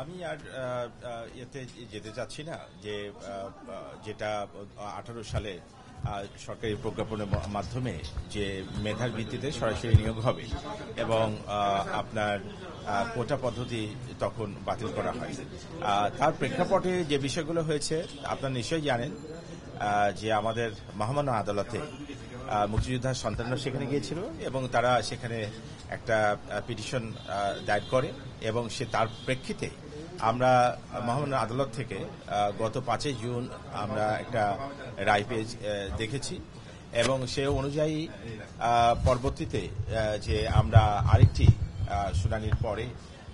আমি আর এতে যেতে চাচ্ছি না যে যেটা 18 সালে সরকারি প্রজ্ঞাপনের মাধ্যমে যে মেধার ভিত্তিতে সরাসরি নিয়োগ হবে এবং আপনার কোটা পদ্ধতি তখন বাতিল করা হয়। তার প্রেক্ষাপটে যে বিষয়গুলো হয়েছে আপনারা নিশ্চয়ই জানেন যে আমাদের মহামান্য আদালতে মুক্তিযোদ্ধার সন্তানরা সেখানে গিয়েছিল এবং তারা সেখানে একটা পিটিশন দায়ের করে এবং তার প্রেক্ষিতে আমরা মহামান্য আদালত থেকে গত 5 জুন আমরা একটা রায় দেখেছি এবং সে অনুযায়ী পরবর্তীতে যে আমরা আরেকটি শুনানির পরে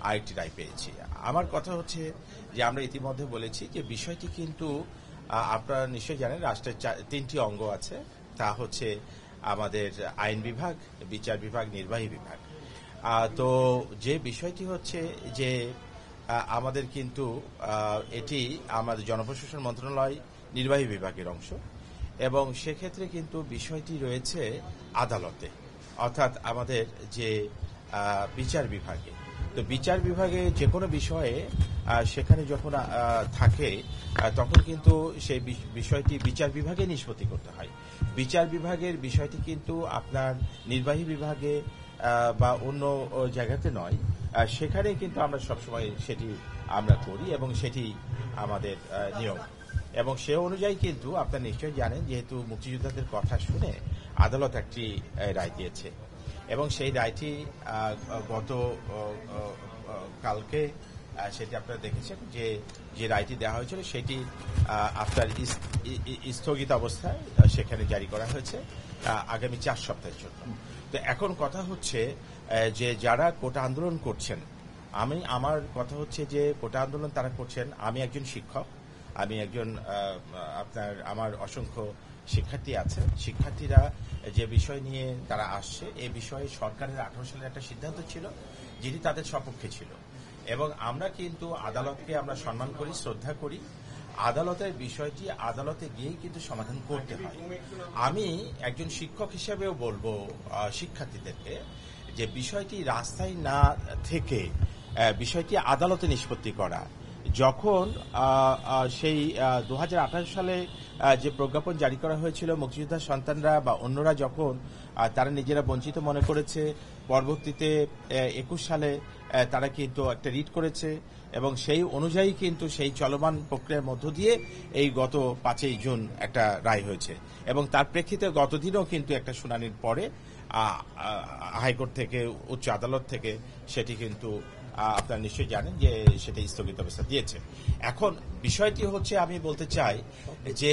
আরেকটি রায় পেয়েছি। আমার কথা হচ্ছে যে আমরা ইতিমধ্যে বলেছি যে বিষয়টি কিন্তু আপনারা নিশ্চয়ই জানেন রাষ্ট্রের 3টি অঙ্গ আছে, তা হচ্ছে আমাদের আইন বিভাগ, বিচার বিভাগ, নির্বাহী বিভাগ। তো যে বিষয়টি হচ্ছে যে আমাদের কিন্তু এটি আমাদের জনপ্রশাসন মন্ত্রণালয় নির্বাহী বিভাগের অংশ এবং সেক্ষেত্রে কিন্তু বিষয়টি রয়েছে আদালতে, অর্থাৎ আমাদের যে বিচার বিভাগে। তো বিচার বিভাগে যে কোনো বিষয়ে সেখানে যখন থাকে তখন কিন্তু সেই বিষয়টি বিচার বিভাগে নিষ্পত্তি করতে হয়। বিচার বিভাগের বিষয়টি কিন্তু আপনার নির্বাহী বিভাগে বা অন্য জায়গাতে নয়, সেখানে কিন্তু আমরা সবসময় সেটি আমরা করি এবং সেটি আমাদের নিয়ম এবং সে অনুযায়ী কিন্তু আপনারা নিশ্চয়ই জানেন যেহেতু মুক্তিযোদ্ধাদের কথা শুনে আদালত একটি রায় দিয়েছে এবং সেই রায়টি গত কালকে সেটি আপনারা দেখেছেন যে রায়টি দেওয়া হয়েছিল সেটি আপনার স্থগিত অবস্থায় সেখানে জারি করা হয়েছে আগামী 4 সপ্তাহের জন্য। তো এখন কথা হচ্ছে যে যারা কোটা আন্দোলন করছেন, আমার কথা হচ্ছে যে কোটা আন্দোলন তারা করছেন, আমি একজন শিক্ষক, আমি একজন আমার অসংখ্য শিক্ষার্থী আছে, শিক্ষার্থীরা যে বিষয় নিয়ে তারা আসছে এই বিষয়ে সরকারের 18 সালের একটা সিদ্ধান্ত ছিল যেটি তাদের সপক্ষে ছিল এবং আমরা কিন্তু আদালতকে আমরা সম্মান করি, শ্রদ্ধা করি। আদালতের বিষয়টি আদালতে গিয়েই কিন্তু সমাধান করতে হয়। আমি একজন শিক্ষক হিসেবেও বলবো শিক্ষার্থীদেরকে যে বিষয়টি রাস্তায় না থেকে বিষয়টি আদালতে নিষ্পত্তি করা। যখন সেই 2018 সালে যে প্রজ্ঞাপন জারি করা হয়েছিল মুক্তিযোদ্ধার সন্তানরা বা অন্যরা যখন তারা নিজেরা বঞ্চিত মনে করেছে, পরবর্তীতে 21 সালে তারা কিন্তু একটা রিট করেছে এবং সেই অনুযায়ী কিন্তু সেই চলমান প্রক্রিয়ার মধ্য দিয়ে এই গত 5 জুন একটা রায় হয়েছে এবং তার প্রেক্ষিতে গতদিনও কিন্তু একটা শুনানির পরে হাইকোর্ট থেকে উচ্চ আদালত থেকে সেটি কিন্তু আপনারা নিশ্চয়ই জানেন যে সেটা স্থগিত অবস্থা দিয়েছে। এখন বিষয়টি হচ্ছে আমি বলতে চাই যে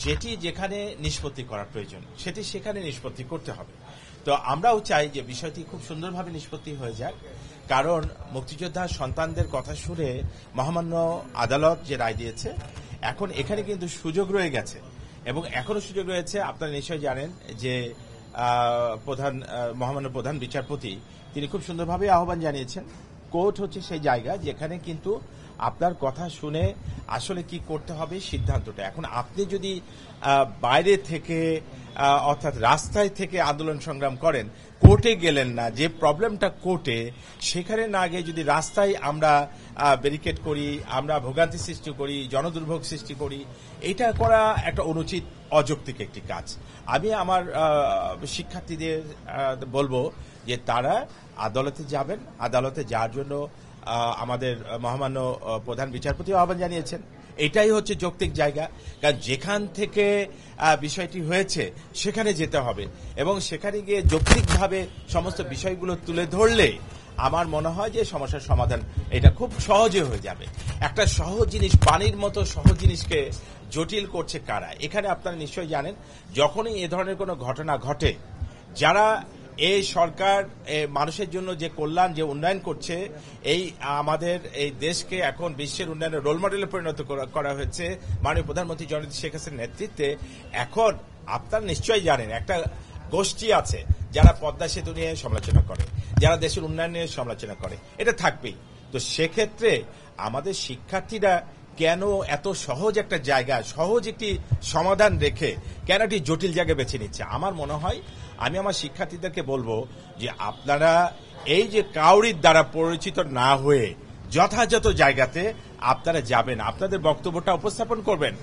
যেটি যেখানে নিষ্পত্তি করার প্রয়োজন সেটি সেখানে নিষ্পত্তি করতে হবে। তো আমরাও চাই যে বিষয়টি খুব সুন্দরভাবে নিষ্পত্তি হয়ে যাক, কারণ মুক্তিযোদ্ধার সন্তানদের কথা শুনে মহামান্য আদালত যে রায় দিয়েছে এখন এখানে কিন্তু সুযোগ রয়ে গেছে এবং এখনো সুযোগ রয়েছে। আপনারা নিশ্চয়ই জানেন যে মহামান্য প্রধান বিচারপতি তিনি খুব সুন্দরভাবে আহ্বান জানিয়েছেন। কোর্ট হচ্ছে সেই জায়গা যেখানে কিন্তু আপনার কথা শুনে আসলে কি করতে হবে সিদ্ধান্তটা। এখন আপনি যদি বাইরে থেকে অর্থাৎ রাস্তায় থেকে আন্দোলন সংগ্রাম করেন, কোর্টে গেলেন না, যে প্রবলেমটা কোর্টে সেখানে না গিয়ে যদি রাস্তায় আমরা ব্যারিকেড করি, আমরা ভোগান্তি সৃষ্টি করি, জনদুর্ভোগ সৃষ্টি করি, এটা করা একটা অনুচিত অযৌক্তিক একটি কাজ। আমি আমার শিক্ষার্থীদের বলবো যে তারা আদালতে যাবেন, আদালতে যাওয়ার জন্য আমাদের মহামান্য প্রধান বিচারপতি আহ্বান জানিয়েছেন। এটাই হচ্ছে যৌক্তিক জায়গা, কারণ যেখান থেকে বিষয়টি হয়েছে সেখানে যেতে হবে এবং সেখানে গিয়ে যৌক্তিকভাবে সমস্ত বিষয়গুলো তুলে ধরলে আমার মনে হয় যে সমস্যার সমাধান এটা খুব সহজে হয়ে যাবে। একটা সহজ জিনিস, পানির মতো সহজ জিনিসকে জটিল করছে কারা? এখানে আপনারা নিশ্চয়ই জানেন যখনই এ ধরনের কোনো ঘটনা ঘটে, যারা এই সরকার মানুষের জন্য যে কল্যাণ, যে উন্নয়ন করছে, এই আমাদের এই দেশকে এখন বিশ্বের উন্নয়নের রোল মডেলে পরিণত করা হয়েছে মাননীয় প্রধানমন্ত্রী জননেত্রী শেখ হাসিনার নেতৃত্বে। এখন আপনারা নিশ্চয়ই জানেন একটা গোষ্ঠী আছে যারা পদ্মা সেতু নিয়ে সমালোচনা করে, যারা দেশের উন্নয়ন নিয়ে সমালোচনা করে, এটা থাকবেই। তো সেক্ষেত্রে আমাদের শিক্ষার্থীরা কেন এত সহজ একটা জায়গা, সহজ একটি সমাধান রেখে কেন একটি জটিল জায়গা বেছে নিচ্ছে? আমার মনে হয় আমি আমার শিক্ষার্থীদেরকে বলবো যে আপনারা এই যে কাউরির দ্বারা পরিচিত না হয়ে যথাযথ জায়গাতে আপনারা যাবেন, আপনাদের বক্তব্যটা উপস্থাপন করবেন।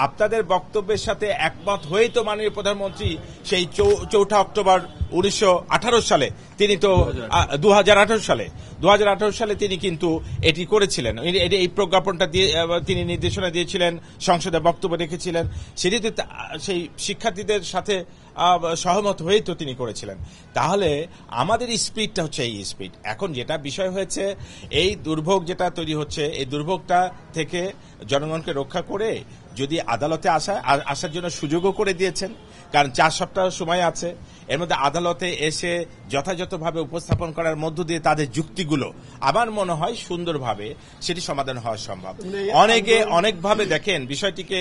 আপনাদের বক্তব্যের সাথে একমত হয়েই তো মাননীয় প্রধানমন্ত্রী সেই 4 অক্টোবর 1918 সালে তিনি তো 2018 সালে তিনি কিন্তু এটি করেছিলেন, এই প্রজ্ঞাপনটা দিয়ে তিনি নির্দেশনা দিয়েছিলেন, সংসদে বক্তব্য রেখেছিলেন, সেটিতে সেই শিক্ষার্থীদের সাথে সহমত হয়েই তো তিনি করেছিলেন। তাহলে আমাদের স্পিডটা হচ্ছে এই স্পিড। এখন যেটা বিষয় হয়েছে, এই দুর্ভোগ যেটা তৈরি হচ্ছে, এই দুর্ভোগটা থেকে জনগণকে রক্ষা করে যদি আদালতে আসার জন্য সুযোগও করে দিয়েছেন, কারণ 4 সপ্তাহ সময় আছে, এর মধ্যে আদালতে এসে যথাযথভাবে উপস্থাপন করার মধ্য দিয়ে তাদের যুক্তিগুলো আমার মনে হয় সুন্দরভাবে সেটি সমাধান হওয়া সম্ভব। অনেকে অনেকভাবে দেখেন বিষয়টিকে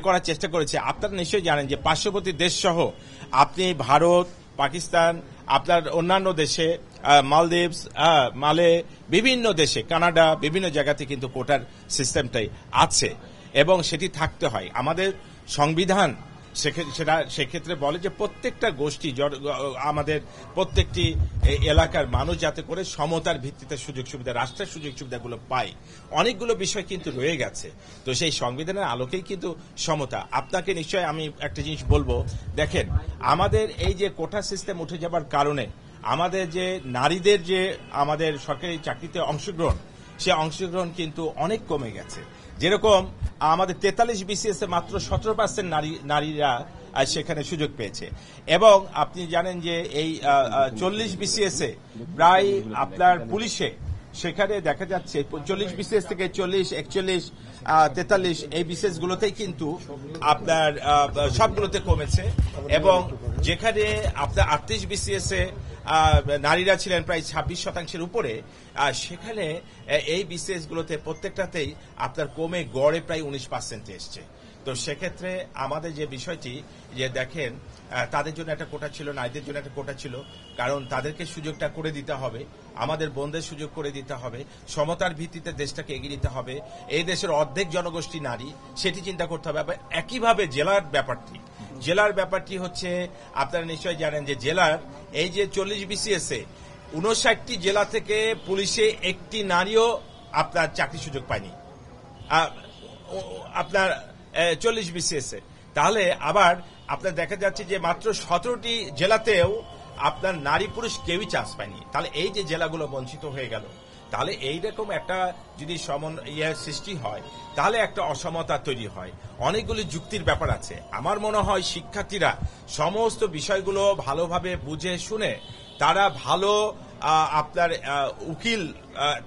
করার চেষ্টা করেছে। আপনারা নিশ্চয়ই জানেন যে পার্শ্ববর্তী দেশ সহ আপনি ভারত, পাকিস্তান, আপনার অন্যান্য দেশে মালদ্বীপস, মালে, বিভিন্ন দেশে, কানাডা, বিভিন্ন জায়গাতে কিন্তু কোটার সিস্টেমটাই আছে এবং সেটি থাকতে হয়। আমাদের সংবিধান সেক্ষেত্রে বলে যে প্রত্যেকটা গোষ্ঠী, আমাদের প্রত্যেকটি এলাকার মানুষ যাতে করে সমতার ভিত্তিতে সুযোগ সুবিধা, রাষ্ট্রের সুযোগ সুবিধাগুলো পায়। অনেকগুলো বিষয় কিন্তু রয়ে গেছে, তো সেই সংবিধানের আলোকেই কিন্তু সমতা। আপনাকে নিশ্চয় আমি একটা জিনিস বলবো, দেখেন আমাদের এই যে কোটা সিস্টেম উঠে যাবার কারণে আমাদের যে নারীদের যে আমাদের সরকারি চাকরিতে অংশগ্রহণ, সে অংশগ্রহণ কিন্তু অনেক কমে গেছে। যেরকম আমাদের 43 BCS এ মাত্র 17% নারীরা সেখানে সুযোগ পেয়েছে, এবং আপনি জানেন যে এই 40 BCS এ প্রায় আপনার পুলিশে সেখানে দেখা যাচ্ছে 40 BCS থেকে 40, 41, 43 এই বিসিএস গুলোতেই কিন্তু আপনার সবগুলোতে কমেছে, এবং যেখানে আপনার 38 BCS এ নারীরা ছিলেন প্রায় 26% উপরে, সেখানে এই বিসিএস গুলোতে প্রত্যেকটাতেই আপনার কমে গড়ে প্রায় 19% এসছে। তো সেক্ষেত্রে আমাদের যে বিষয়টি যে দেখেন, তাদের জন্য একটা কোটা ছিল, নারীদের জন্য একটা কোটা ছিল, কারণ তাদেরকে সুযোগটা করে দিতে হবে, আমাদের বোনদের সুযোগ করে দিতে হবে, সমতার ভিত্তিতে দেশটাকে এগিয়ে দিতে হবে। এই দেশের অর্ধেক জনগোষ্ঠী নারী, সেটি চিন্তা করতে হবে। একইভাবে জেলার ব্যাপারটি হচ্ছে, আপনারা নিশ্চয়ই জানেন যে জেলার এই যে 40 BCS এ 59টি জেলা থেকে পুলিশে একটি নারীও আপনার চাকরি সুযোগ পায়নি আপনার 40 BCS এ। তাহলে আবার আপনার দেখা যাচ্ছে যে মাত্র 17টি জেলাতেও আপনার নারী পুরুষ কেউই চান্স পায়নি। তাহলে এই যে জেলাগুলো বঞ্চিত হয়ে গেল, তাহলে এইরকম একটা যদি সৃষ্টি হয়, তাহলে একটা অসমতা তৈরি হয়। অনেকগুলি যুক্তির ব্যাপার আছে। আমার মনে হয় শিক্ষার্থীরা সমস্ত বিষয়গুলো ভালোভাবে বুঝে শুনে তারা ভালো আপনার উকিল,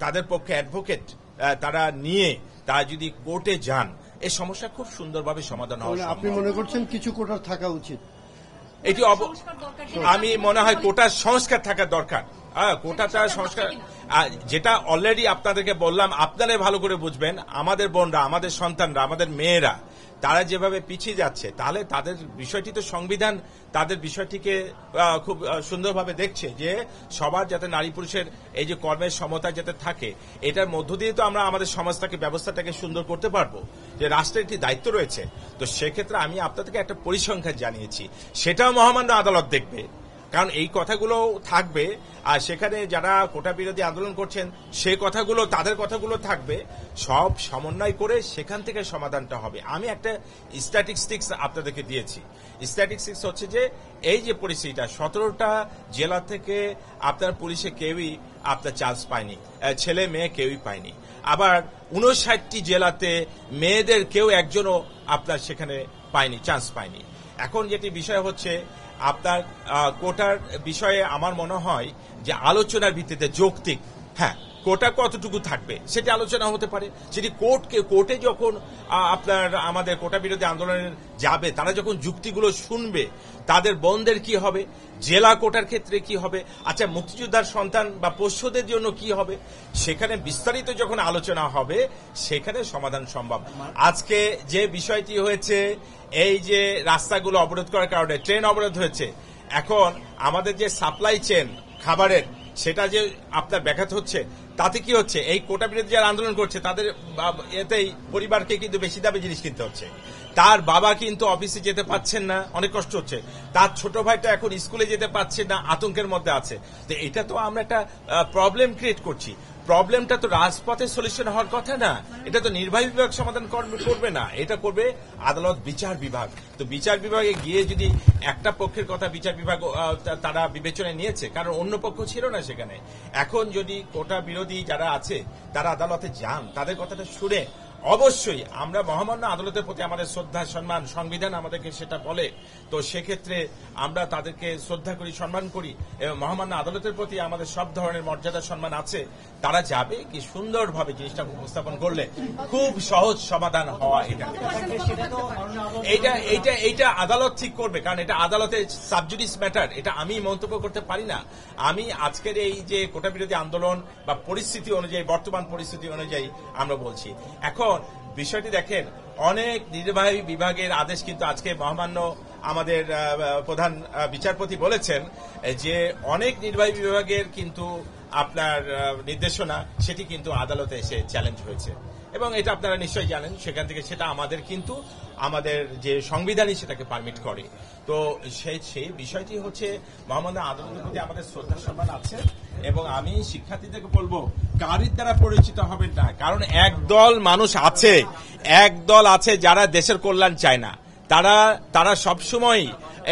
তাদের পক্ষে অ্যাডভোকেট তারা নিয়ে তারা যদি কোর্টে যান, এই সমস্যা খুব সুন্দরভাবে সমাধান হবে। আপনি মনে করছেন কিছু কোটার থাকা উচিত? এটি আমি মনে হয় কোটার সংস্কার থাকা দরকার। কোটাটা সংস্কার, যেটা অলরেডি আপনাদেরকে বললাম, আপনারা ভালো করে বুঝবেন। আমাদের বোনরা, আমাদের সন্তানরা, আমাদের মেয়েরা, তারা যেভাবে পিছিয়ে যাচ্ছে, তাহলে তাদের বিষয়টি তো সংবিধান তাদের বিষয়টিকে খুব সুন্দরভাবে দেখছে যে সবার যাতে নারী পুরুষের এই যে কর্মের সমতা যাতে থাকে, এটার মধ্য দিয়ে তো আমরা আমাদের সমাজটাকে, ব্যবস্থাটাকে সুন্দর করতে পারবো। যে রাষ্ট্রের একটি দায়িত্ব রয়েছে, তো সেক্ষেত্রে আমি আপনাদেরকে একটা পরিসংখ্যান জানিয়েছি, সেটাও মহামান্য আদালত দেখবে, কারণ এই কথাগুলো থাকবে। আর সেখানে যারা কোটা বিরোধী আন্দোলন করছেন, সে কথাগুলো, তাদের কথাগুলো থাকবে, সব সমন্বয় করে সেখান থেকে সমাধানটা হবে। আমি একটা স্ট্যাটিস্টিক্স আপনাদেরকে দিয়েছি। স্ট্যাটিস্টিক্স হচ্ছে যে এই যে পরিস্থিতিটা, 17টা জেলা থেকে আপনার পুলিশে কেউই আপনার চান্স পায়নি, ছেলে মেয়ে কেউই পায়নি। আবার 59টি জেলাতে মেয়েদের কেউ একজনও আপনার সেখানে পায়নি, চান্স পায়নি। এখন যেটি বিষয় হচ্ছে আপনার কোটার বিষয়ে আমার মনে হয় যে আলোচনার ভিত্তিতে যৌক্তিক, হ্যাঁ, কোটা কতটুকু থাকবে সেটি আলোচনা হতে পারে। সেটি কোর্টে যখন আপনার আমাদের কোটা বিরোধী আন্দোলনের যাবে, তারা যখন যুক্তিগুলো শুনবে, তাদের বোনদের কি হবে, জেলা কোটার ক্ষেত্রে কি হবে, আচ্ছা মুক্তিযোদ্ধার সন্তান বা পোষ্যদের জন্য কি হবে, সেখানে বিস্তারিত যখন আলোচনা হবে, সেখানে সমাধান সম্ভব। আজকে যে বিষয়টি হয়েছে, এই যে রাস্তাগুলো অবরোধ করার কারণে ট্রেন অবরোধ হয়েছে, এখন আমাদের যে সাপ্লাই চেন খাবারের, সেটা যে আপনার ব্যাঘাত হচ্ছে, তাতে কি হচ্ছে, এই কোটা বিরোধী যারা আন্দোলন করছে তাদের এতেই পরিবারকে কিন্তু বেশি দামে জিনিস কিনতে হচ্ছে। তার বাবা কিন্তু অফিসে যেতে পাচ্ছেন না, অনেক কষ্ট হচ্ছে। তার ছোট ভাইটা এখন স্কুলে যেতে পারছে না, আতঙ্কের মধ্যে আছে। তো এটা তো আমরা একটা প্রবলেম ক্রিয়েট করছি। প্রবলেমটা তো রাজপথে সলিউশন হওয়ার কথা না, এটা তো নির্বাহী বিভাগ সমাধান করবে না, এটা করবে আদালত, বিচার বিভাগ। তো বিচার বিভাগে গিয়ে যদি একটা পক্ষের কথা বিচার বিভাগ তারা বিবেচনায় নিয়েছে, কারণ অন্য পক্ষ ছিল না সেখানে। এখন যদি কোটা বিরোধী যারা আছে তারা আদালতে যান, তাদের কথাটা শুনে অবশ্যই আমরা মহামান্য আদালতের প্রতি আমাদের শ্রদ্ধা সম্মান, সংবিধান আমাদেরকে সেটা বলে। তো সেক্ষেত্রে আমরা তাদেরকে শ্রদ্ধা করি, সম্মান করি, এবং মহামান্য আদালতের প্রতি আমাদের সব ধরনের মর্যাদা সম্মান আছে। তারা যাবে কি সুন্দরভাবে জিনিসটা উপস্থাপন করলে খুব সহজ সমাধান হওয়া। এইটা আদালত ঠিক করবে, কারণ এটা আদালতের সাবজুডিস ম্যাটার, এটা আমি মন্তব্য করতে পারি না। আমি আজকের এই যে কোটা বিরোধী আন্দোলন বা পরিস্থিতি অনুযায়ী, বর্তমান পরিস্থিতি অনুযায়ী আমরা বলছি। এখন বিষয়টি দেখেন, অনেক নির্বাহী বিভাগের আদেশ কিন্তু আজকে মহামান্য আমাদের প্রধান বিচারপতি বলেছেন যে অনেক নির্বাহী বিভাগের কিন্তু আপনার নির্দেশনা সেটি কিন্তু আদালতে এসে চ্যালেঞ্জ হয়েছে, এবং এটা আপনারা নিশ্চয়ই জানেন। সেখান থেকে সেটা আমাদের কিন্তু আমাদের যে সংবিধানই সেটাকে পারমিট করে। তো সেই বিষয়টি হচ্ছে মহামান্য আদালতের প্রতি আমাদের শ্রদ্ধা সম্মান আছে, এবং আমি শিক্ষার্থীদেরকে বলবো কারির দ্বারা পরিচিত হবেন না, কারণ একদল মানুষ আছে যারা দেশের কল্যাণ চায় না। তারা সবসময়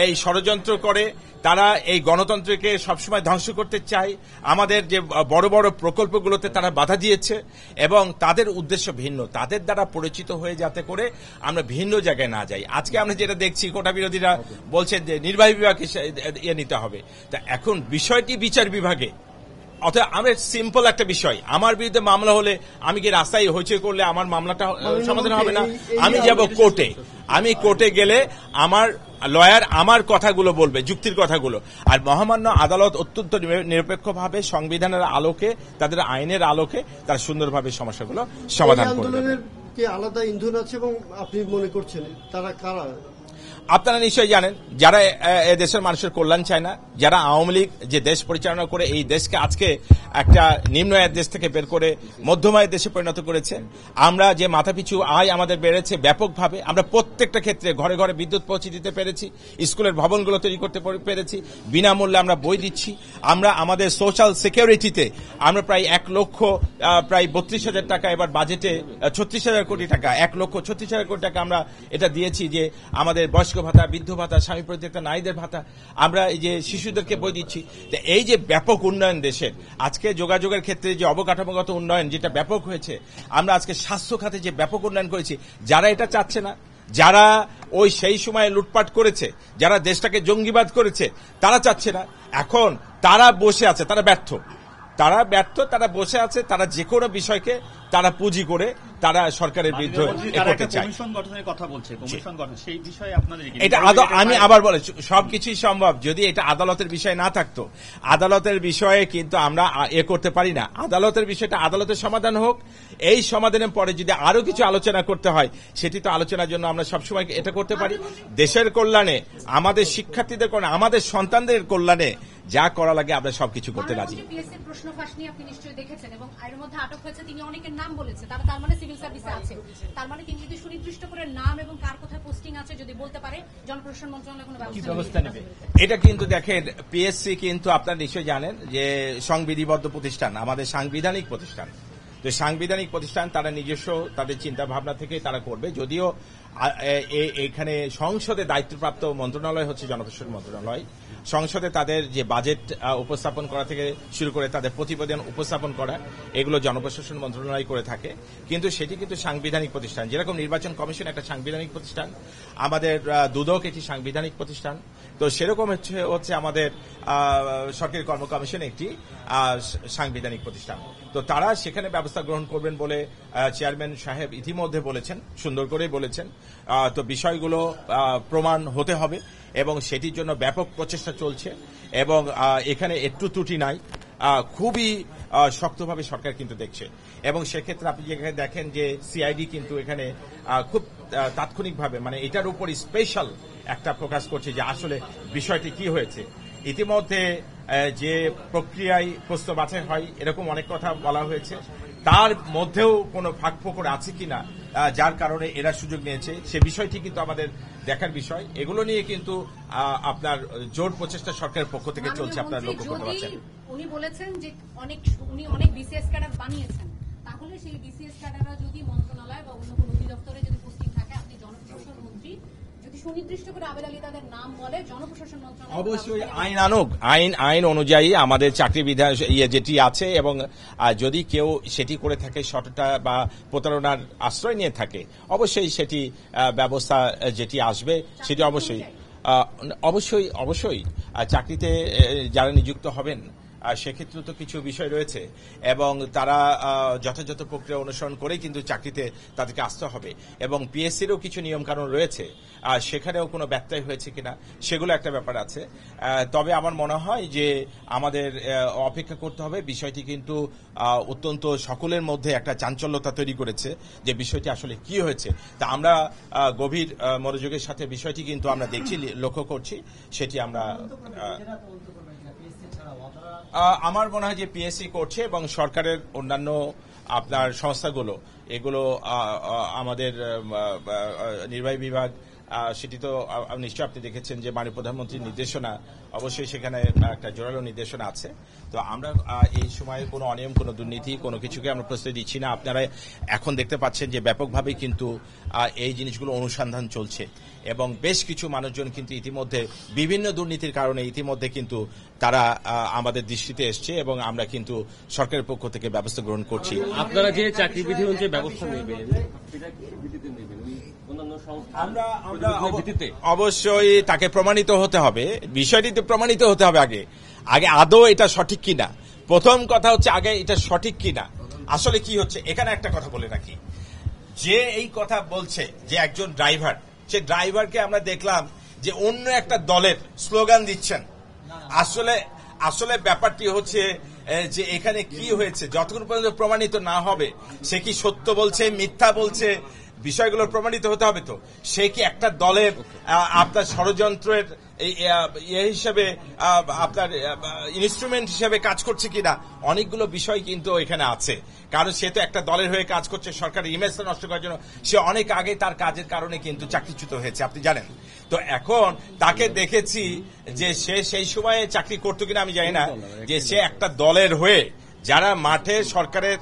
এই ষড়যন্ত্র করে, তারা এই গণতন্ত্রকে সবসময় ধ্বংস করতে চায়। আমাদের যে বড় বড় প্রকল্পগুলোতে তারা বাধা দিয়েছে, এবং তাদের উদ্দেশ্য ভিন্ন। তাদের দ্বারা পরিচিত হয়ে যাতে করে আমরা ভিন্ন জায়গায় না যাই। আজকে আমরা যেটা দেখছি, কোটা বিরোধীরা বলছেন যে নির্বাহী বিভাগকে নিতে হবে। তা এখন বিষয়টি বিচার বিভাগে। অর্থাৎ আমার সিম্পল একটা বিষয়, আমার বিরুদ্ধে মামলা হলে আমি কি রাস্তায় হইচই করলে আমার মামলাটা সমাধান হবে না? আমি যাব কোর্টে, আমি কোর্টে গেলে আমার লয়ার আমার কথাগুলো বলবে, যুক্তির কথাগুলো। আর মহামান্য আদালত অত্যন্ত নিরপেক্ষভাবে সংবিধানের আলোকে, তাদের আইনের আলোকে তারা সুন্দরভাবে সমস্যাগুলো সমাধান করবে। আন্দোলনের কি আলাদা ইন্ধন আছে, এবং আপনি মনে করছেন তারা কারা? আপনারা নিশ্চয়ই জানেন, যারা দেশের মানুষের কল্যাণ চায় না, যারা আওয়ামী লীগ যে দেশ পরিচালনা করে এই দেশকে আজকে একটা নিম্ন আয়ের দেশ থেকে বের করে মধ্যম আয়ের দেশে পরিণত করেছে। আমরা যে মাথাপিছু আয় আমাদের বেড়েছে ব্যাপকভাবে, আমরা প্রত্যেকটা ক্ষেত্রে ঘরে ঘরে বিদ্যুৎ পৌঁছে দিতে পেরেছি, স্কুলের ভবনগুলো তৈরি করতে পেরেছি, বিনামূল্যে আমরা বই দিচ্ছি। আমরা আমাদের সোশ্যাল সিকিউরিটিতে আমরা প্রায় 1,32,000 টাকা, এবার বাজেটে 36,000 কোটি টাকা, 1,36,000 কোটি টাকা আমরা এটা দিয়েছি, যে আমাদের বয়স্ক ভাতা, বৃদ্ধ ভাতা, স্বামী প্রত্যেকটা নারীদের ভাতা, আমরা এই যে শিশুদেরকে বই দিচ্ছি। এই যে ব্যাপক উন্নয়ন দেশের, আজকে যোগাযোগের ক্ষেত্রে যে অবকাঠামোগত উন্নয়ন যেটা ব্যাপক হয়েছে, আমরা আজকে স্বাস্থ্য খাতে যে ব্যাপক উন্নয়ন করেছি, যারা এটা চাচ্ছে না, যারা ওই সেই সময় লুটপাট করেছে, যারা দেশটাকে জঙ্গিবাদ করেছে, তারা চাচ্ছে না। এখন তারা বসে আছে, তারা ব্যর্থ, তারা বসে আছে। তারা যে কোনো বিষয়কে তারা পুঁজি করে তারা সরকারের বিরুদ্ধে করতে চায়। কমিশন গঠনের কথা বলছে, কমিশন গঠন, সেই বিষয়ে আপনাদের এটা আমি আবার বলে সবকিছুই সম্ভব যদি এটা আদালতের বিষয় না থাকতো। আদালতের বিষয়ে কিন্তু আমরা করতে পারি না। আদালতের বিষয়টা আদালতের সমাধান হোক, এই সমাধানের পরে যদি আরো কিছু আলোচনা করতে হয়, সেটি তো আলোচনার জন্য আমরা সবসময় এটা করতে পারি। দেশের কল্যাণে, আমাদের শিক্ষার্থীদের কল্যাণে, আমাদের সন্তানদের কল্যাণে যা করা লাগে আমরা সবকিছু করতে রাজি। প্রশ্ন ফাঁস নিয়ে আপনি নিশ্চয়ই দেখেছেন, এবং এর মধ্যে আটক হয়েছে, তিনি অনেকের নাম বলেছে, তার মানে সিভিল সার্ভিসে আছে। তার মানে তিনি যদি সুনির্দিষ্ট করে নাম এবং কার কোথায় পোস্টিং আছে যদি বলতে পারে, জনপ্রশাসন মন্ত্রণালয় কোনো ব্যবস্থা নেবে। এটা কিন্তু দেখেন, পিএসসি কিন্তু আপনারা নিশ্চয়ই জানেন যে সংবিধিবদ্ধ প্রতিষ্ঠান, আমাদের সাংবিধানিক প্রতিষ্ঠান। তো সাংবিধানিক প্রতিষ্ঠান তারা নিজস্ব তাদের চিন্তা ভাবনা থেকে তারা করবে। যদিও এখানে সংসদে দায়িত্বপ্রাপ্ত মন্ত্রণালয় হচ্ছে জনপ্রশাসন মন্ত্রণালয়। সংসদে তাদের যে বাজেট উপস্থাপন করা থেকে শুরু করে তাদের প্রতিবেদন উপস্থাপন করা, এগুলো জনপ্রশাসন মন্ত্রণালয় করে থাকে। কিন্তু সেটি কিন্তু সাংবিধানিক প্রতিষ্ঠান, যেরকম নির্বাচন কমিশন একটা সাংবিধানিক প্রতিষ্ঠান, আমাদের দুদক একটি সাংবিধানিক প্রতিষ্ঠান। তো সেরকম হচ্ছে আমাদের সরকারি কর্ম কমিশন একটি সাংবিধানিক প্রতিষ্ঠান। তো তারা সেখানে ব্যবস্থা গ্রহণ করবেন বলে চেয়ারম্যান সাহেব ইতিমধ্যে বলেছেন, সুন্দর করেই বলেছেন। তো বিষয়গুলো প্রমাণ হতে হবে, এবং সেটির জন্য ব্যাপক প্রচেষ্টা চলছে, এবং এখানে একটু ত্রুটি নাই। খুবই শক্তভাবে সরকার কিন্তু দেখছে, এবং সেক্ষেত্রে আপনি যেখানে দেখেন যে সিআইডি কিন্তু এখানে খুব তাৎক্ষণিকভাবে, মানে এটার উপর স্পেশাল একটা প্রকাশ করছে যে আসলে বিষয়টি কি হয়েছে। ইতিমধ্যে যে প্রক্রিয়ায় প্রশ্ন বাছাই হয়, এরকম অনেক কথা বলা হয়েছে। তার মধ্যেও কোনো ফাঁকফোকর আছে কিনা যার কারণে এরা সুযোগ নিয়েছে, সে বিষয়টি কিন্তু আমাদের দেখার বিষয়। এগুলো নিয়ে কিন্তু আপনার জোর প্রচেষ্টা সরকারের পক্ষ থেকে চলছে, আপনারা লক্ষ্য করতে পারছেন। উনি বলেছেন যে উনি অনেক বিসিএস ক্যাডার বানিয়েছেন, তাহলে সেই বিসিএস ক্যাডাররা যদি মন্ত্রণালয় বা অন্য কোনো অধিদপ্তরে যদি পোস্টিং থাকে, আপনি জনপ্রশাসন মন্ত্রী যদি সুনির্দিষ্ট করে আবেদ আলী তাদের নাম বলে, জনপ্রশাসন মন্ত্রণালয় অবশ্যই আইন আনুক, আইন অনুযায়ী আমাদের চাকরি বিধান যেটি আছে, এবং যদি কেউ সেটি করে থাকে সততা বা প্রতারণার আশ্রয় নিয়ে থাকে, অবশ্যই সেটি ব্যবস্থা যেটি আসবে সেটি অবশ্যই চাকরিতে যারা নিযুক্ত হবেন সেক্ষেত্রে তো কিছু বিষয় রয়েছে, এবং তারা যথাযথ প্রক্রিয়া অনুসরণ করেই কিন্তু চাকরিতে তাদেরকে আসতে হবে, এবং পিএসসিরও কিছু নিয়মকানুন রয়েছে, আর সেখানেও কোনো ব্যত্যয় হয়েছে কিনা সেগুলো একটা ব্যাপার আছে। তবে আমার মনে হয় যে আমাদের অপেক্ষা করতে হবে। বিষয়টি কিন্তু অত্যন্ত সকলের মধ্যে একটা চাঞ্চল্যতা তৈরি করেছে যে বিষয়টি আসলে কি হয়েছে। তা আমরা গভীর মনোযোগের সাথে বিষয়টি কিন্তু আমরা দেখছি, লক্ষ্য করছি, সেটি আমরা আমার মনে হয় যে পিএসসি করছে, এবং সরকারের অন্যান্য আপনার সংস্থাগুলো এগুলো আমাদের নির্বাহী বিভাগ সেটি তো নিশ্চয়ই আপনি দেখেছেন যে মাননীয় প্রধানমন্ত্রীর নির্দেশনা, অবশ্যই সেখানে একটা জোরালো নির্দেশনা আছে। তো আমরা এই সময়ে কোনো অনিয়ম, কোনো দুর্নীতি, কোনো কিছুকে আমরা প্রশ্রয় দিচ্ছি না। আপনারা এখন দেখতে পাচ্ছেন যে ব্যাপকভাবে কিন্তু এই জিনিসগুলো অনুসন্ধান চলছে, এবং বেশ কিছু মানুষজন কিন্তু ইতিমধ্যে বিভিন্ন দুর্নীতির কারণে ইতিমধ্যে কিন্তু তারা আমাদের দৃষ্টিতে এসছে, এবং আমরা কিন্তু সরকারের পক্ষ থেকে ব্যবস্থা গ্রহণ করছি। আপনারা যে চাকরি বিধি অনুযায়ী ব্যবস্থা নেবেন, আমরা অবশ্যই তাকে প্রমাণিত হতে হবে, বিষয়টিতে প্রমাণিত হতে হবে আগে আদৌ এটা সঠিক কিনা। প্রথম কথা হচ্ছে আগে এটা সঠিক কিনা, আসলে কি হচ্ছে। এখানে একটা কথা বলে রাখি, যে এই কথা বলছে যে একজন ড্রাইভার, সে ড্রাইভারকে আমরা দেখলাম যে অন্য একটা দলের স্লোগান দিচ্ছেন। আসলে ব্যাপারটি হচ্ছে যে এখানে কি হয়েছে, যতক্ষণ পর্যন্ত প্রমাণিত না হবে সে কি সত্য বলছে মিথ্যা বলছে, বিষয়গুলো প্রমাণিত হতে হবে। তো সে কি একটা দলের আপনার ষড়যন্ত্রের হিসেবে আপনার ইনস্ট্রুমেন্ট হিসেবে কাজ করছে কিনা, অনেকগুলো বিষয় কিন্তু এখানে আছে। কারণ সে তো একটা দলের হয়ে কাজ করছে সরকারের ইমেজটা নষ্ট করার জন্য। সে অনেক আগে তার কাজের কারণে কিন্তু চাকরিচ্যুত হয়েছে, আপনি জানেন। তো এখন তাকে দেখেছি যে সে সেই সময়ে চাকরি করতো কিনা আমি জানি না, যে সে একটা দলের হয়ে যারা মাঠে সরকারের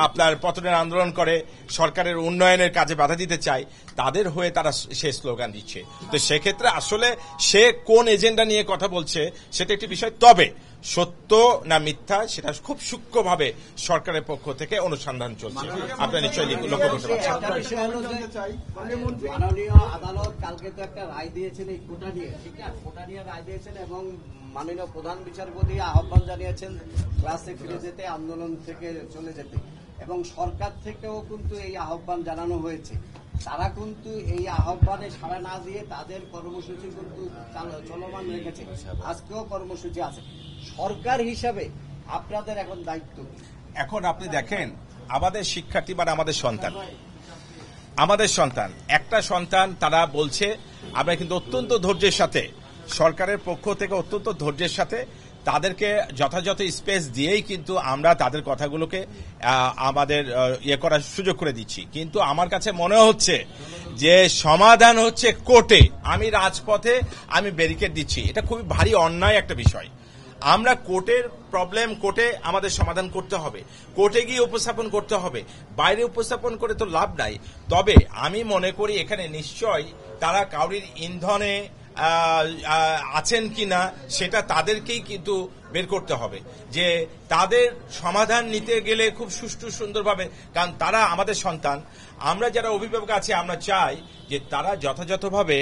আপনার পতনের আন্দোলন করে, সরকারের উন্নয়নের কাজে বাধা দিতে চায়, তাদের হয়ে তারা সে স্লোগান দিচ্ছে। তো সেক্ষেত্রে আসলে সে কোন এজেন্ডা নিয়ে কথা বলছে সেটা একটি বিষয়। তবে সত্য না মিথ্যা সেটা খুব সূক্ষ্মভাবে সরকারের পক্ষ থেকে অনুসন্ধান চলছে, আপনারা নিশ্চয়ই লক্ষ্য করতে পারছেন। মাননীয় আদালত কালকে তো একটা রায় দিয়েছেন এই কোটা নিয়ে, ঠিক আছে, কোটা নিয়ে রায় দিয়েছেন, এবং মাননীয় প্রধান বিচারপতি আহ্বান জানিয়েছেন ক্লাসে ফিরে যেতে, আন্দোলন থেকে চলে যেতে, এবং সরকার থেকেও কিন্তু এই আহ্বান জানানো হয়েছে। তারা কিন্তু এই আহ্বানে সাড়া না দিয়ে তাদের কর্মসূচি কিন্তু চলমান রেখেছে, আজকেও কর্মসূচি আছে। সরকার হিসাবে আপনাদের এখন দায়িত্ব। এখন আপনি দেখেন আমাদের শিক্ষার্থী মানে আমাদের সন্তান, একটা সন্তান, তারা বলছে আমরা কিন্তু অত্যন্ত ধৈর্যের সাথে সরকারের পক্ষ থেকে অত্যন্ত ধৈর্যের সাথে তাদেরকে যথাযথ স্পেস দিয়েই কিন্তু আমরা তাদের কথাগুলোকে আমাদের করার সুযোগ করে দিচ্ছি। কিন্তু আমার কাছে মনে হচ্ছে যে সমাধান হচ্ছে কোর্টে, আমি রাজপথে আমি ব্যারিকেড দিচ্ছি, এটা খুবই ভারী অন্যায় একটা বিষয়। আমরা কোর্টের প্রবলেম কোর্টে আমাদের সমাধান করতে হবে, কোর্টে গিয়ে উপস্থাপন করতে হবে, বাইরে উপস্থাপন করে তো লাভ নাই। তবে আমি মনে করি এখানে নিশ্চয় তারা কাউরির ইন্ধনে আছেন কিনা সেটা তাদেরকেই কিন্তু বের করতে হবে, যে তাদের সমাধান নিতে গেলে খুব সুষ্ঠু সুন্দরভাবে, কারণ তারা আমাদের সন্তান। আমরা যারা অভিভাবক আছি আমরা চাই যে তারা যথাযথভাবে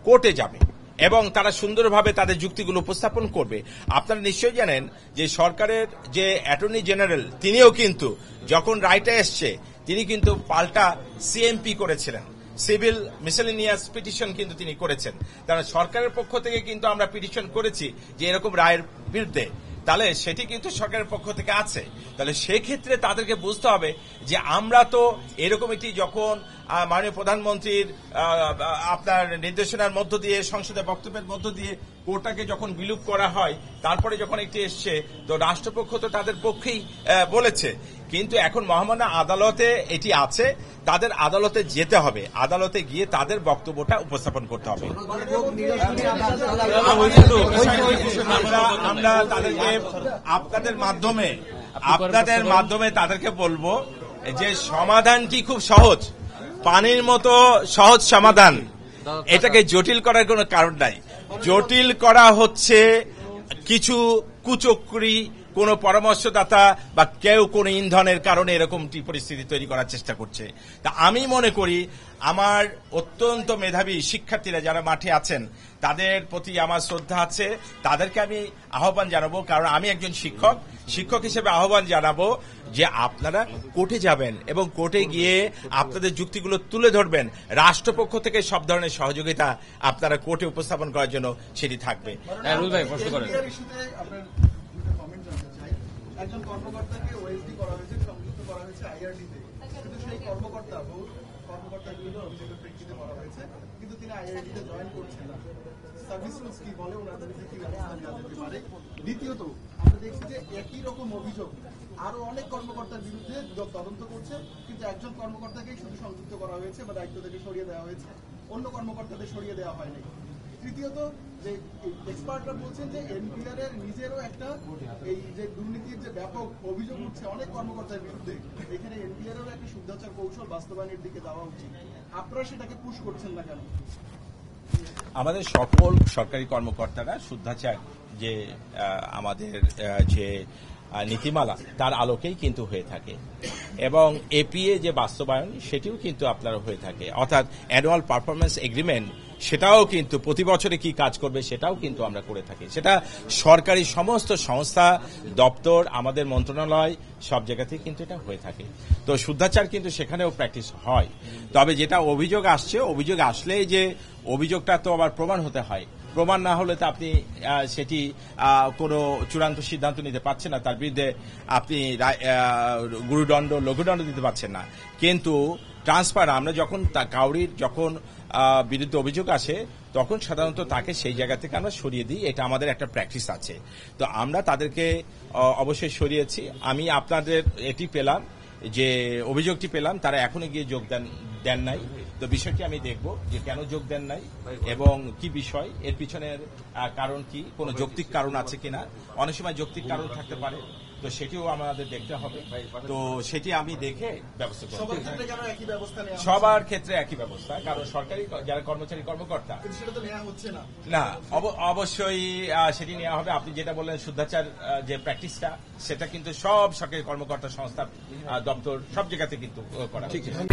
কোর্টে যাবে এবং তারা সুন্দরভাবে তাদের যুক্তিগুলো উপস্থাপন করবে। আপনারা নিশ্চয়ই জানেন যে সরকারের যে অ্যাটর্নি জেনারেল তিনিও কিন্তু যখন রায়টা এসছে তিনি কিন্তু পাল্টা সিএমপি করেছিলেন, সিভিল মিসেলেনিয়াস পিটিশন কিন্তু তিনি করেছেন। কারণ সরকারের পক্ষ থেকে কিন্তু আমরা পিটিশন করেছি যে এরকম রায়ের বিরুদ্ধে, তাহলে সেটি কিন্তু সরকারের পক্ষ থেকে আছে। তাহলে সেক্ষেত্রে তাদেরকে বুঝতে হবে যে আমরা তো এরকম একটি যখন মাননীয় প্রধানমন্ত্রীর আপনার নির্দেশনার মধ্য দিয়ে সংসদে বক্তব্যের মধ্য দিয়ে কোটাকে যখন বিলুপ করা হয়, তারপরে যখন একটি এসছে, তো রাষ্ট্রপক্ষ তো তাদের পক্ষেই বলেছে। কিন্তু এখন মহামান্য আদালতে এটি আছে, তাদের আদালতে যেতে হবে, আদালতে গিয়ে তাদের বক্তব্যটা উপস্থাপন করতে হবে। আমরা তাদেরকে আপনাদের মাধ্যমে তাদেরকে বলবো যে সমাধানটি খুব সহজ, পানির মতো সহজ সমাধান। এটাকে জটিল করার কোনো কারণ নাই। জটিল করা হচ্ছে কিছু কুচক্রী, কোন পরামর্শদাতা বা কেউ কোন ইন্ধনের কারণে এরকমটি পরিস্থিতি তৈরি করার চেষ্টা করছে। তা আমি মনে করি আমার অত্যন্ত মেধাবী শিক্ষার্থীরা যারা মাঠে আছেন তাদের প্রতি আমার শ্রদ্ধা আছে, তাদেরকে আমি আহ্বান জানাবো, কারণ আমি একজন শিক্ষক হিসেবে আহ্বান জানাবো যে আপনারা কোর্টে যাবেন এবং কোর্টে গিয়ে আপনাদের যুক্তিগুলো তুলে ধরবেন। রাষ্ট্রপক্ষ থেকে সব ধরনের সহযোগিতা আপনারা কোর্টে উপস্থাপন করার জন্য সেটি থাকবে। একজন কর্মকর্তাকে ওএসডি করা হয়েছে, সংযুক্ত করা হয়েছে আইআরডিতে, কিন্তু সেই কর্মকর্তার বিরুদ্ধে অভিযোগের প্রেক্ষিতে করা হয়েছে, কিন্তু তিনি আইআরডিতে জয়েন করছেন না। সার্ভিস রুলস কি বলে, ওনার বিরুদ্ধে কি ব্যবস্থা নেওয়া যেতে পারে? দ্বিতীয়ত, আমরা দেখছি যে একই রকম অভিযোগ আরো অনেক কর্মকর্তার বিরুদ্ধে তদন্ত করছে, কিন্তু একজন কর্মকর্তাকেই শুধু সংযুক্ত করা হয়েছে বা দায়িত্ব থেকে সরিয়ে দেওয়া হয়েছে, অন্য কর্মকর্তাদের সরিয়ে দেওয়া হয়নি। তৃতীয়ত, যে এক্সপার্টরা বলছেন যে এনপিআর এর নিজেরও একটা এই যে দুর্নীতির যে ব্যাপক অভিযোগ উঠছে অনেক কর্মকর্তার বিরুদ্ধে, এখানে এনপিআর এরও একটা শুদ্ধাচার কৌশল বাস্তবায়নের দিকে যাওয়া উচিত। আপনারা সেটাকে পুশ করছেন না কেন? আমাদের সকল সরকারি কর্মকর্তারা শুদ্ধাচার যে আমাদের যে নীতিমালা তার আলোকেই কিন্তু হয়ে থাকে, এবং এপিএ যে বাস্তবায়ন সেটিও কিন্তু আপনার হয়ে থাকে, অর্থাৎ অ্যানুয়াল পারফরমেন্স এগ্রিমেন্ট সেটাও কিন্তু প্রতি বছরে কি কাজ করবে সেটাও কিন্তু আমরা করে থাকি। সেটা সরকারি সমস্ত সংস্থা, দপ্তর, আমাদের মন্ত্রণালয় সব জায়গাতেই কিন্তু এটা হয়ে থাকে। তো শুদ্ধাচার কিন্তু সেখানেও প্র্যাকটিস হয়। তবে যেটা অভিযোগ আসছে, অভিযোগ আসলেই যে অভিযোগটা তো আবার প্রমাণ হতে হয়, প্রমাণ না হলে তো আপনি সেটি কোনো চূড়ান্ত সিদ্ধান্ত নিতে পারছেন না, তার বিরুদ্ধে আপনি গুরুদণ্ড লঘুদণ্ড দিতে পারছেন না। কিন্তু ট্রান্সফার আমরা যখন কাউরির যখন বিরুদ্ধে অভিযোগ আসে তখন সাধারণত তাকে সেই জায়গা থেকে আমরা সরিয়ে দিই, এটা আমাদের একটা প্র্যাকটিস আছে। তো আমরা তাদেরকে অবশ্যই সরিয়েছি। আমি আপনাদের এটি পেলাম যে অভিযোগটি পেলাম, তারা এখনো গিয়ে যোগদান দেন নাই। তো বিষয়টি আমি দেখব যে কেন যোগ দেন নাই এবং কি বিষয়, এর পিছনের কারণ কি, কোনো যৌক্তিক কারণ আছে কিনা। অনেক সময় যৌক্তিক কারণ থাকতে পারে, তো সেটিও আমাদের দেখতে হবে। তো সেটি আমি দেখে ব্যবস্থা করব। সবার ক্ষেত্রে একই ব্যবস্থা, কারণ সরকারি যারা কর্মচারী কর্মকর্তা না, অবশ্যই সেটি নেওয়া হবে। আপনি যেটা বললেন শুদ্ধাচার যে প্র্যাকটিসটা, সেটা কিন্তু সব সরকারি কর্মকর্তা সংস্থা, দপ্তর সব জায়গাতে কিন্তু করা। ঠিক আছে।